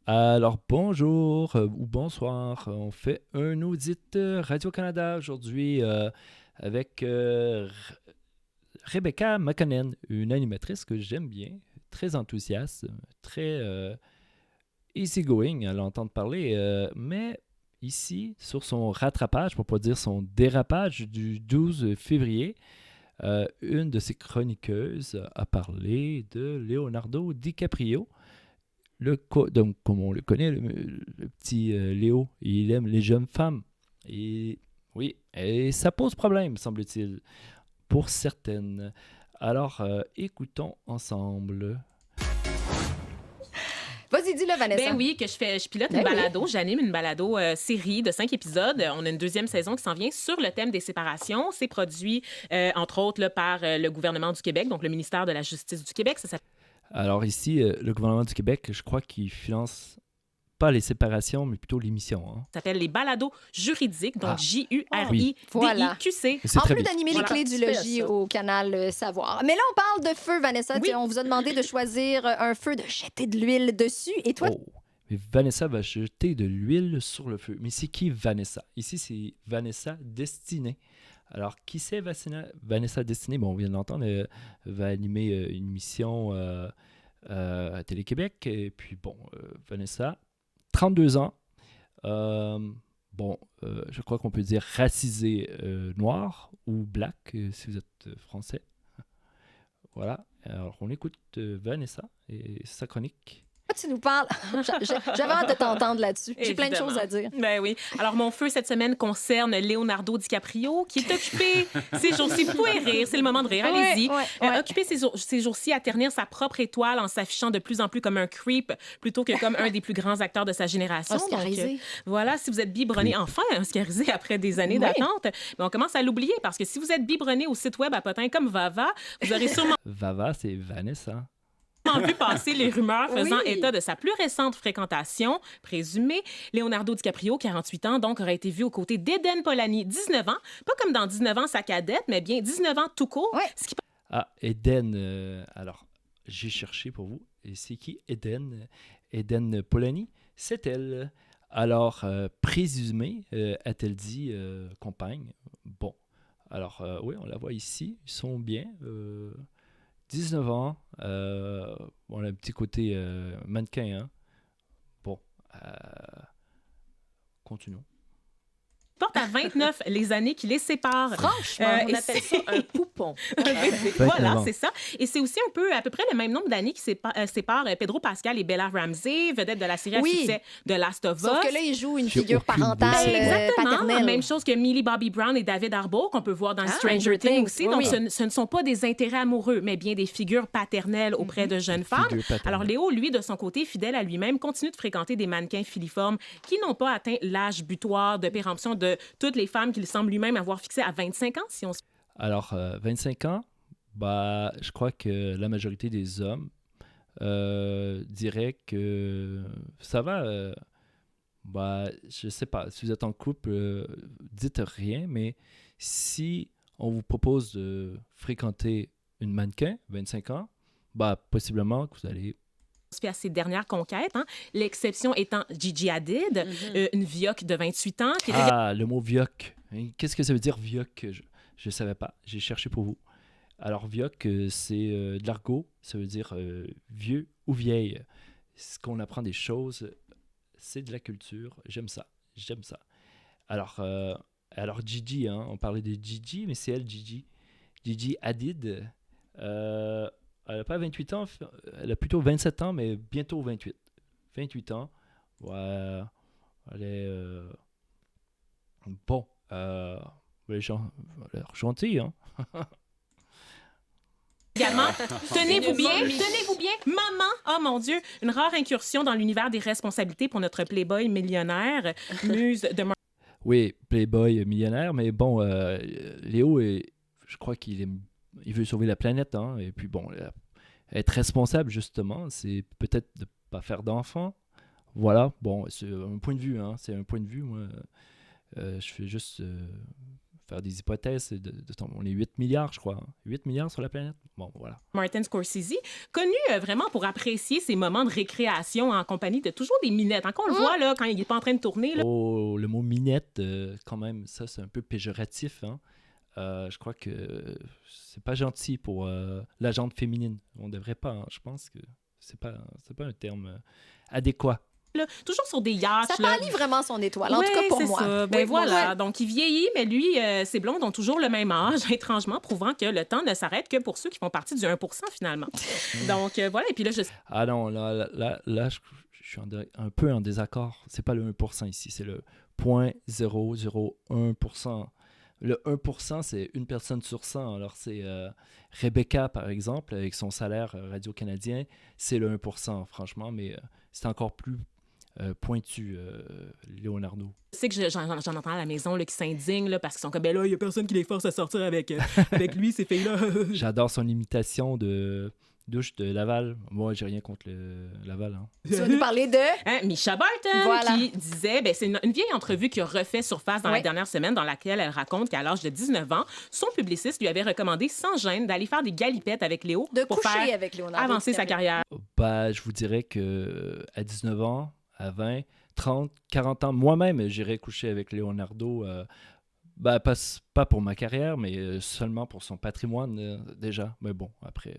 Alors bonjour ou bonsoir, on fait un audit Radio-Canada aujourd'hui avec Rebecca McConnell, une animatrice que j'aime bien, très enthousiaste, très easygoing à l'entendre parler, mais ici, sur son rattrapage, pour ne pas dire son dérapage du 12 février, une de ses chroniqueuses a parlé de Leonardo DiCaprio. Donc, comme on le connaît, le petit Léo, il aime les jeunes femmes. Et oui, et ça pose problème, semble-t-il, pour certaines. Alors, écoutons ensemble. Vas-y, dis-le, Vanessa. Ben oui, je pilote Ben une oui. balado, j'anime une balado série de 5 épisodes. On a une deuxième saison qui s'en vient sur le thème des séparations. C'est produit, entre autres, là, par le gouvernement du Québec, donc le ministère de la Justice du Québec. Ça Alors ici, le gouvernement du Québec, je crois qu'il finance pas les séparations, mais plutôt l'émission. Hein. s'appelle les balados juridiques, donc Oui. J-U-R-I-D-I-Q-C. C'est En très plus bien. d'animer Voilà. les clés du Super, logis ça. au canal Savoir. Mais là, on parle de feu, Vanessa. Oui. Tiens, on vous a demandé de choisir un feu, de jeter de l'huile dessus. Et toi, Oh, mais Vanessa va jeter de l'huile sur le feu. Mais c'est qui Vanessa? Ici, c'est Vanessa Destinée. Alors, qui c'est Vanessa Destinée? Bon, on vient de l'entendre, elle va animer une émission à Télé-Québec. Et puis, bon, Vanessa, 32 ans. Je crois qu'on peut dire racisée noire ou black, si vous êtes français. Voilà. Alors, on écoute Vanessa et sa chronique. tu nous parles. J'avais hâte de t'entendre là-dessus. J'ai plein de Évidemment. choses à dire. Ben oui. Alors, mon feu cette semaine concerne Leonardo DiCaprio, qui est occupé ces jours-ci. Vous pouvez rire, c'est le moment de rire. Allez-y. Ouais. Occupé ces jours-ci à ternir sa propre étoile en s'affichant de plus en plus comme un creep plutôt que comme un des plus grands acteurs de sa génération. Oscarisé. Donc, voilà, si vous êtes biberonné, enfin oscarisé après des années Oui. d'attente, ben, on commence à l'oublier parce que si vous êtes biberonné au site web à potins comme Vava, vous aurez sûrement Vava, c'est Vanessa. vu passer les rumeurs faisant Oui. état de sa plus récente fréquentation présumée. Leonardo DiCaprio, 48 ans, donc, aurait été vu aux côtés d'Eden Polanyi, 19 ans. Pas comme dans 19 ans sa cadette, mais bien 19 ans tout court. Ouais. Ce qui Ah, Eden. Alors, j'ai cherché pour vous. Et c'est qui Eden? Eden Polanyi, c'est elle. Alors, présumée, a-t-elle dit compagne? Bon. Alors, oui, on la voit ici. Ils sont bien. 19 ans. On a un petit côté mannequin. Hein? Bon. Continuons. porte à 29 les années qui les séparent. Franchement, Euh, On et appelle c'est- ça un poupon. Voilà, ans. c'est ça. Et c'est aussi à peu près le même nombre d'années qui séparent Pedro Pascal et Bella Ramsey, vedette de la série Oui. à succès de Last of Us. Sauf que là, il joue une J'ai figure aucune parentale, idée. Exactement. paternelle. Même chose que Millie Bobby Brown et David Harbour, qu'on peut voir dans Stranger Stranger Things Things, aussi. oui, Donc, oui. ce ne sont pas des intérêts amoureux, mais bien des figures paternelles auprès de jeunes femmes. Figure paternelle. Alors, Léo, lui, de son côté, fidèle à lui-même, continue de fréquenter des mannequins filiformes qui n'ont pas atteint l'âge butoir de péremption de toutes les femmes qu'il semble lui-même avoir fixé à 25 ans, si on se Alors, 25 ans, bah, je crois que la majorité des hommes diraient que ça va. Bah, je sais pas, si vous êtes en couple, dites rien, mais si on vous propose de fréquenter une mannequin, 25 ans, bah, possiblement que vous allez. fait à ses dernières conquêtes. Hein. L'exception étant Gigi Hadid, une vioque de 28 ans qui était Ah, le mot vioque. Hein, qu'est-ce que ça veut dire vioque? Je ne savais pas. J'ai cherché pour vous. Alors, vioque, c'est de l'argot. Ça veut dire vieux ou vieille. Ce qu'on apprend des choses, c'est de la culture. J'aime ça. J'aime ça. Alors Gigi, hein, on parlait de Gigi, mais c'est elle, Gigi. Gigi Hadid. Elle n'a pas 28 ans, elle a plutôt 27 ans, mais bientôt 28. 28 ans. Ouais, elle est. Bon. Elle a l'air gentille, hein. également, tenez-vous bien, maman, oh mon Dieu, une rare incursion dans l'univers des responsabilités pour notre playboy millionnaire, muse de Oui, Playboy millionnaire, mais bon, Léo, je crois il veut sauver la planète, hein, et puis bon, être responsable, justement, c'est peut-être de ne pas faire d'enfants. Voilà, bon, c'est un point de vue, hein, c'est un point de vue, moi, je fais juste faire des hypothèses. On est 8 milliards, je crois. 8 milliards sur la planète. Bon, voilà. Martin Scorsese, connu vraiment pour apprécier ses moments de récréation en compagnie de toujours des minettes. Quand on le voit, là, quand il n'est pas en train de tourner. Là. Oh, le mot minette, quand même, ça, c'est un peu péjoratif. Hein. Je crois que c'est pas gentil pour la gente féminine. On devrait pas. Hein. Je pense que c'est pas un terme adéquat. Là, toujours sur des yachts. Ça pâlit vraiment son étoile, en Ouais, tout cas pour c'est moi. ça. Ben Oui, voilà. ouais. Donc, il vieillit, mais lui, ses blondes ont toujours le même âge, étrangement, prouvant que le temps ne s'arrête que pour ceux qui font partie du 1%, finalement. Donc, voilà. Et puis là, Ah non, là je suis un peu en désaccord. C'est pas le 1% ici, c'est le 0.001%. Le 1%, c'est une personne sur 100. Alors, c'est Rebecca, par exemple, avec son salaire radio-canadien, c'est le 1%, franchement, mais c'est encore plus pointu, Leonardo. Je sais que j'en entends à la maison là, qui s'indignent là, parce qu'ils sont comme, ben là, il n'y a personne qui les force à sortir avec lui, ces filles-là. J'adore son imitation de douche de Laval. Moi, j'ai rien contre Laval. Hein. Tu vas nous parler de... Misha Barton, Voilà. qui disait, ben, c'est une vieille entrevue qui a refait surface dans la dernière semaine, dans laquelle elle raconte qu'à l'âge de 19 ans, son publiciste lui avait recommandé sans gêne d'aller faire des galipettes avec Léo De pour coucher faire avec Leonardo avancer sa DiCaprio. carrière. Bah, je vous dirais qu'à 19 ans, à 20, 30, 40 ans, moi-même, j'irais coucher avec Leonardo. Bah, pas pour ma carrière, mais seulement pour son patrimoine, déjà. Mais bon, après...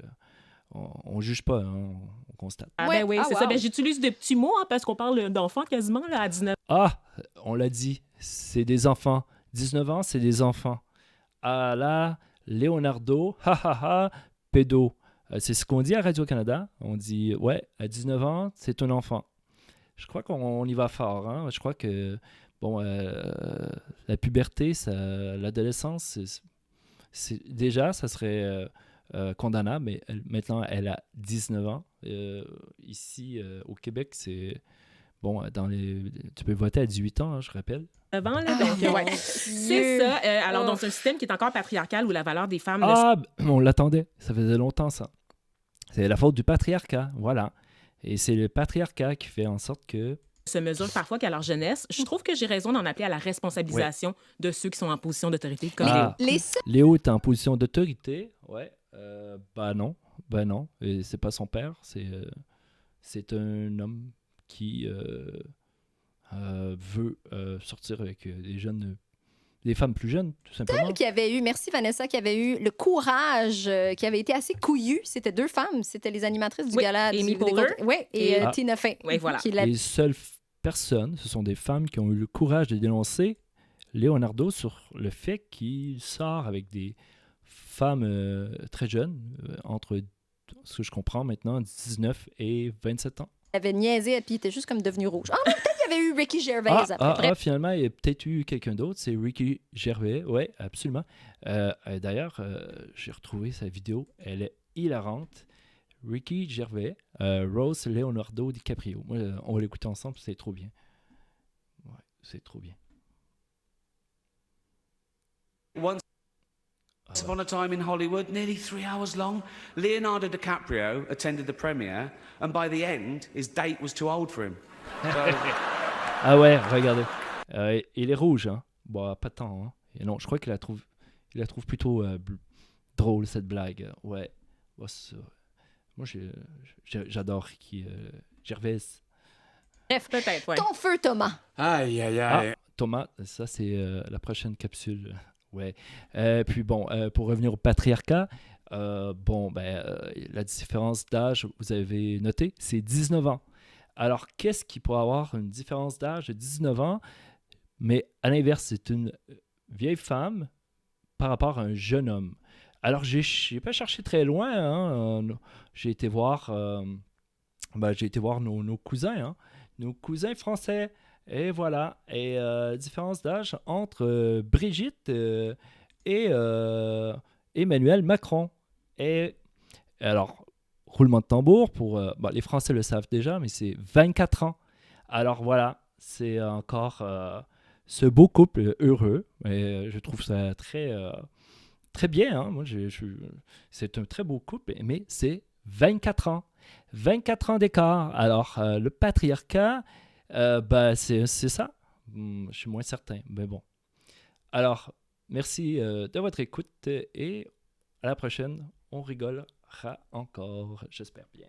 on juge pas, hein, on constate. Ah, Ouais. ben oui, Ah, c'est wow. ça. Ben, j'utilise des petits mots parce qu'on parle d'enfants quasiment là, à 19 ans. Ah, on l'a dit, c'est des enfants. 19 ans, c'est des enfants. Ah là, Leonardo, ha ha ha, pédo. C'est ce qu'on dit à Radio-Canada. On dit, ouais, à 19 ans, c'est un enfant. Je crois qu'on y va fort. Hein? Je crois que, bon, la puberté, l'adolescence, déjà, ça serait... condamnable, mais maintenant, elle a 19 ans. Ici, au Québec, c'est... Bon, tu peux voter à 18 ans, hein, je rappelle. Avant, là, donc, ouais. C'est ça. Alors, donc, c'est un système qui est encore patriarcal où la valeur des femmes... On l'attendait. Ça faisait longtemps, ça. C'est la faute du patriarcat, voilà. Et c'est le patriarcat qui fait en sorte que... se mesure parfois qu'à leur jeunesse. Je trouve que j'ai raison d'en appeler à la responsabilisation de ceux qui sont en position d'autorité, comme Léo. Léo est en position d'autorité, ouais. Ben non. Et c'est pas son père, c'est un homme qui veut sortir avec des femmes plus jeunes, tout simplement. Qui avait eu, merci Vanessa, qui avait eu le courage, qui avait été assez couillu. C'était 2 femmes, c'était les animatrices du gala. Amy Poehler. Oui, et Tina Fey. Oui, voilà. Les seules personnes, ce sont des femmes qui ont eu le courage de dénoncer Leonardo sur le fait qu'il sort avec des femmes très jeunes, entre, ce que je comprends maintenant, 19 et 27 ans. Elle avait niaisé et puis il était juste comme devenu rouge. Ah, mais peut-être qu'il y avait eu Ricky Gervais après. Finalement, il y a peut-être eu quelqu'un d'autre, c'est Ricky Gervais, oui, absolument. D'ailleurs, j'ai retrouvé sa vidéo, elle est hilarante. Ricky Gervais, Rose Leonardo DiCaprio. Moi, on va l'écouter ensemble, c'est trop bien. Ouais, c'est trop bien. Once upon a time in Hollywood, nearly 3 hours long, Leonardo DiCaprio attended the premiere, and by the end, his date was too old for him. Ah ouais, regardez. Il est rouge, hein. Bon, pas tant, hein. Et non, je crois qu'il la trouve plutôt drôle, cette blague. Ouais. Bon, moi, j'adore Ricky Gervais. Bref, peut-être, ouais. Ton feu, Thomas. Aïe, aïe, aïe. Thomas, ça, c'est la prochaine capsule. Ouais. Puis bon, pour revenir au patriarcat, la différence d'âge, vous avez noté, c'est 19 ans. Alors, qu'est-ce qui pourrait avoir une différence d'âge de 19 ans, mais à l'inverse, c'est une vieille femme par rapport à un jeune homme? Alors, j'ai pas cherché très loin. Hein. J'ai été voir nos cousins, hein, nos cousins français. Et voilà. Et différence d'âge entre Brigitte et Emmanuel Macron. Et alors, roulement de tambour pour... les Français le savent déjà, mais c'est 24 ans. Alors voilà, c'est encore ce beau couple heureux. Et je trouve ça très... très bien, hein. Moi, c'est un très beau couple, mais c'est 24 ans. 24 ans d'écart. Alors, le patriarcat, c'est ça. Je suis moins certain, mais bon. Alors, Merci de votre écoute et à la prochaine. On rigolera encore, j'espère bien.